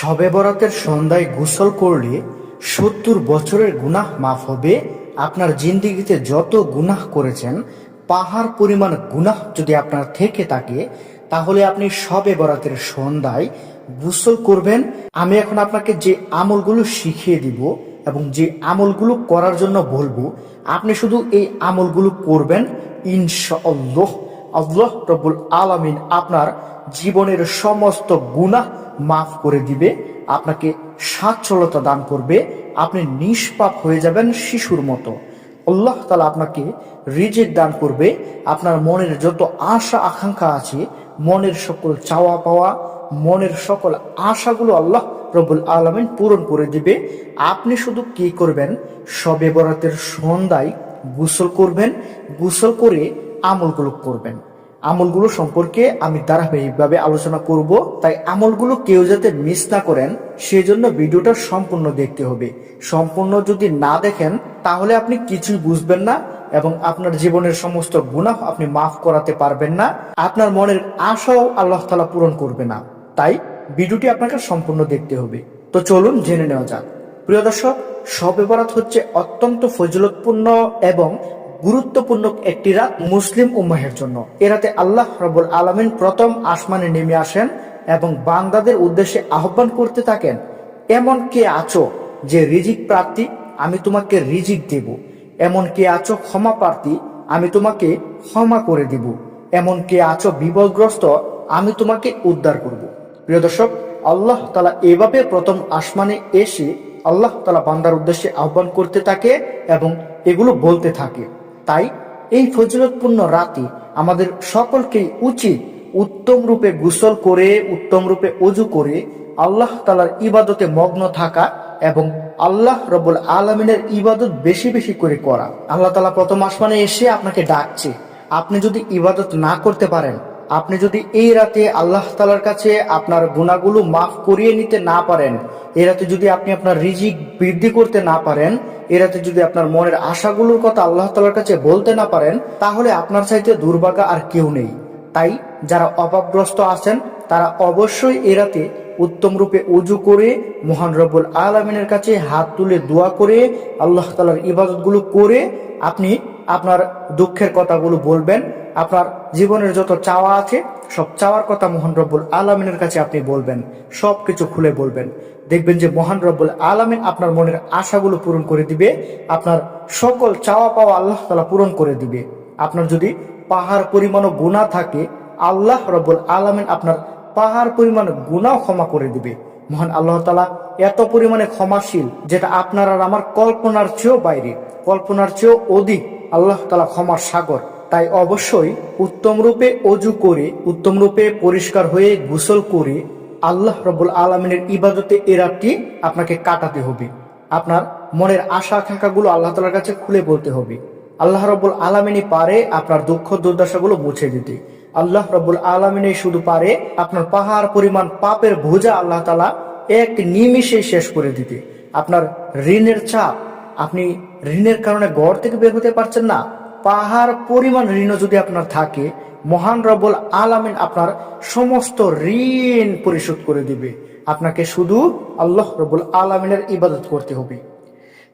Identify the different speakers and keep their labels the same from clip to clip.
Speaker 1: শবে বরাতের সন্ধ্যায় গোসল করলে ৭০ বছরের গুনাহ মাফ হবে। আপনার জিন্দেগিতে যত গুনাহ করেছেন, পাহাড় পরিমাণ গুনাহ যদি আপনার থেকে থাকে, তাহলে আপনি শবে বরাতের সন্ধ্যায় গোসল করবেন। আমি এখন আপনাকে যে আমলগুলো শিখিয়ে দিব এবং যে আমলগুলো করার জন্য বলবো, আপনি শুধু এই আমলগুলো করবেন, ইনশাআল্লাহ আল্লাহ রব্বুল আলামিন আপনার জীবনের সমস্ত গুনাহ মাফ করে দিবে, আপনাকে সচ্ছলতা দান করবে, আপনি নিষ্পাপ হয়ে যাবেন শিশুর মতো। আল্লাহ তাআলা আপনাকে রিজিক দান করবে, আপনার মনের যত আশা আকাঙ্ক্ষা আছে, মনের সকল চাওয়া পাওয়া, মনের সকল আশাগুলো আল্লাহ রব্বুল আলামিন পূরণ করে দিবে। আপনি শুধু কি করবেন, শবে বরাতের সন্ধ্যায় গোসল করবেন, গোসল করে আমলগুলো করবেন। আমলগুলো সম্পর্কে আমি ধারাবাহিকভাবে আলোচনা করব, তাই আমলগুলো কেউ যাতে মিস না করেন সেজন্য ভিডিওটা সম্পূর্ণ দেখতে হবে। সম্পূর্ণ যদি না দেখেন তাহলে আপনি কিছুই বুঝবেন না এবং আপনার জীবনের সমস্ত গুনাহ আপনি মাফ করাতে পারবেন না, আপনার মনের আশাও আল্লাহ তাআলা পূরণ করবে না। তাই ভিডিওটি আপনাকে সম্পূর্ণ দেখতে হবে। তো চলুন জেনে নেওয়া যাক। প্রিয় দর্শক, শবে বরাত হচ্ছে অত্যন্ত ফজিলতপূর্ণ এবং গুরুত্বপূর্ণ একটি রাত মুসলিম উম্মাহের জন্য। এ রাতে আল্লাহ রাব্বুল আলামিন প্রথম আসমানে নেমে আসেন এবং বান্দাদের উদ্দেশ্যে আহ্বান করতে থাকেন, এমন কে আছো যে রিজিক প্রার্থী, আমি তোমাকে রিজিক দেব। এমন কে আছো ক্ষমা প্রার্থী, আমি তোমাকে ক্ষমা করে দেব। এমন কে আছো বিপদগ্রস্ত, আমি তোমাকে উদ্ধার করব। প্রিয় দর্শক, আল্লাহ তাআলা এভাবে প্রথম আসমানে এসে আল্লাহ তাআলা বান্দার উদ্দেশ্যে আহ্বান করতে থাকে এবং এগুলো বলতে থাকে। তাই এই ফজিলতপূর্ণ রাতে আমাদের সকলকেই উচিত উত্তম রূপে গোসল করে, উত্তম রূপে ওযু করে আল্লাহ তাআলার ইবাদতে মগ্ন থাকা এবং আল্লাহ রাব্বুল আলামিনের ইবাদত বেশি বেশি করে করা। আল্লাহ তাআলা প্রথম আসমানে এসে আপনাকে ডাকছে। আপনি যদি ইবাদত না করতে পারেন, আপনি যদি এই রাতে আল্লাহ তাআলার কাছে আপনার গুনাহগুলো মাফ করিয়ে নিতে না পারেন, এই রাতে যদি আপনি আপনার রিজিক বৃদ্ধি করতে না পারেন, এই রাতে যদি আপনার মনের আশাগুলোর কথা আল্লাহ তাআলার কাছে বলতে না পারেন, তাহলে আপনার চাইতে দুর্ভাগা আর কেউ নেই। তাই যারা অভাবগ্রস্ত আছেন তারা অবশ্যই এই রাতে উত্তম রূপে ওযু করে মহান রব্বুল আলামিনের কাছে হাত তুলে দোয়া করে আল্লাহ তাআলার ইবাদতগুলো করে আপনি আপনার দুঃখের কথাগুলো বলবেন। আপনার জীবনের যত চাওয়া আছে সব চাওয়ার কথা মহান রব্বুল আলামিনের কাছে আপনি বলবেন, সবকিছু খুলে বলবেন। দেখবেন যে মহান রব্বুল আলামিন আপনার মনের আশাগুলো পূরণ করে দিবে, আপনার সকল চাওয়া পাওয়া আল্লাহ তাআলা পূরণ করে দিবে। আপনার যদি পাহাড় পরিমাণও গুনাহ থাকে, আল্লাহ রব্বুল আলামিন আপনার পাহাড় পরিমাণ গুনাহ ক্ষমা করে দিবে। মহান আল্লাহ তাআলা এত পরিমাণে ক্ষমাশীল, যেটা আপনার আর আমার কল্পনার চেয়েও বাইরে, কল্পনার চেয়েও অধিক। আল্লাহ তাআলা ক্ষমার সাগর। তাই অবশ্যই উত্তম রূপে ওযু করে, উত্তম রূপে পরিষ্কার হয়ে গোসল করে আল্লাহ রাব্বুল আলামিনের ইবাদতে এ রাতটি আপনাকে কাটাতে হবে। আপনার মনের আশা আকাঙ্ক্ষাগুলো আল্লাহ তাআলার কাছে খুলে বলতে হবে। আল্লাহ রাব্বুল আলামিনই পারে আপনার দুঃখ দুর্দশাগুলো মুছে দিতে। আল্লাহ রাব্বুল আলামিনই শুধু পারে আপনার পাহাড় পরিমাণ পাপের বোঝা আল্লাহ তাআলা এক নিমিষে শেষ করে দিতে। আপনার ঋণের চাপ, আপনি ঋণের কারণে ঘর থেকে বের হতে পারছেন না, পাহাড় পরিমাণ ঋণও যদি আপনার থাকে, মহান রব্বুল আলামিন আপনার সমস্ত ঋণ পরিশোধ করে দিবে। আপনাকে শুধু আল্লাহ রব্বুল আলামিনের ইবাদত করতে হবে।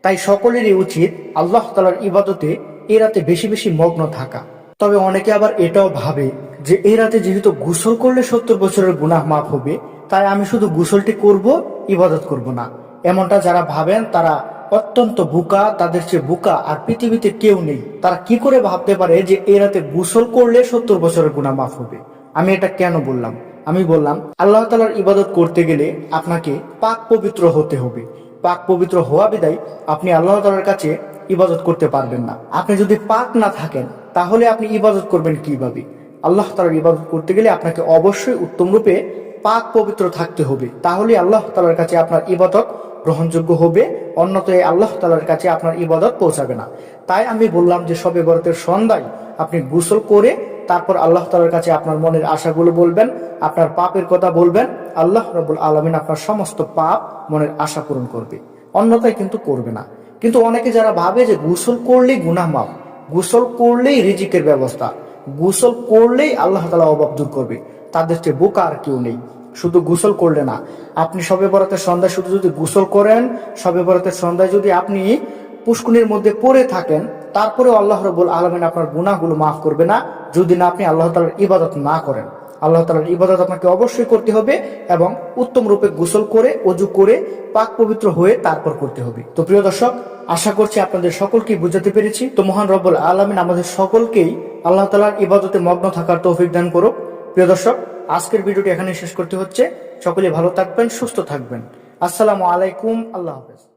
Speaker 1: তাই সকলেরই উচিত আল্লাহ তাআলার ইবাদতে এই রাতে বেশি বেশি মগ্ন থাকা। তবে অনেকে আবার এটাও ভাবে যে এই রাতে যেহেতু গোসল করলে ৭০ বছরের গুনাহ মাফ হবে, তাই আমি শুধু গোসলটি করব, ইবাদত করব না। এমনটা যারা ভাবেন তারা অত্যন্ত বোকা, তাদের চেয়ে বোকা আর পৃথিবীতে কেউ নেই। তারা কি করে ভাবতে পারে যে এই রাতে গোসল করলে ৭০ বছরের গুনাহ মাফ হবে? আমি এটা কেন বললাম? আমি বললাম আল্লাহ তাআলার ইবাদত করতে গেলে আপনাকে পাক পবিত্র হতে হবে। পাক পবিত্র হওয়া বিদায় আপনি আল্লাহ তাআলার কাছে ইবাদত করতে পারবেন না। আপনি যদি পাক না থাকেন তাহলে আপনি ইবাদত করবেন কিভাবে? আল্লাহ তাআলার ইবাদত করতে গেলে আপনাকে অবশ্যই উত্তম রূপে পাক পবিত্র থাকতে হবে, তাহলে আল্লাহ তাআলার কাছে আপনার ইবাদত গ্রহণযোগ্য হবে। অন্যথায় আল্লাহ তাআলার কাছে আপনার ইবাদত পৌঁছাবে না। তাই আমি বললাম যে শবে বরাতের সন্ধ্যায় আপনি গোসল করে তারপর আল্লাহ তাআলার কাছে আপনার মনের আশাগুলো বলবেন, আপনার পাপের কথা বলবেন। আল্লাহ রাব্বুল আলামিন আপনার সমস্ত পাপ, মনের আশা পূরণ করবে, অন্যথায় কিন্তু করবে না। কিন্তু অনেকে যারা ভাবে যে গোসল করলেই গুনাহ মাফ, গোসল করলেই রিজিকের ব্যবস্থা, গোসল করলেই আল্লাহ তাআলা অভাব দূর করবে, তাদের চেয়ে বোকা আর কেউ নেই। শুধু গোসল করলে না। আপনি শবে বরাতের সন্ধ্যায় শুধু যদি গোসল করেন, শবে বরাতের সন্ধ্যায় যদি আপনি পুষ্কুনির মধ্যে পড়ে থাকেন, তারপরে আল্লাহ রাব্বুল আলামিন আপনার গুনাহগুলো মাফ করবে না, যদি না আপনি আল্লাহ তাআলার ইবাদত না করেন। আল্লাহ তাআলার ইবাদত আপনাকে অবশ্যই করতে হবে এবং উত্তম রূপে গোসল করে, ওযু করে, পাক পবিত্র হয়ে তারপর করতে হবে। তো প্রিয় দর্শক, আশা করছি আপনাদের সকলকেই বুঝাতে পেরেছি। তো মহান রব্বুল আলামিন আমাদের সকলকেই আল্লাহ তাআলার ইবাদতে মগ্ন থাকার তৌফিক দান করুক। প্রিয় দর্শক, আজকের ভিডিওটি এখানে শেষ করতে হচ্ছে। সকলে ভালো থাকবেন, সুস্থ থাকবেন। আসসালামু আলাইকুম, আল্লাহ হাফেজ।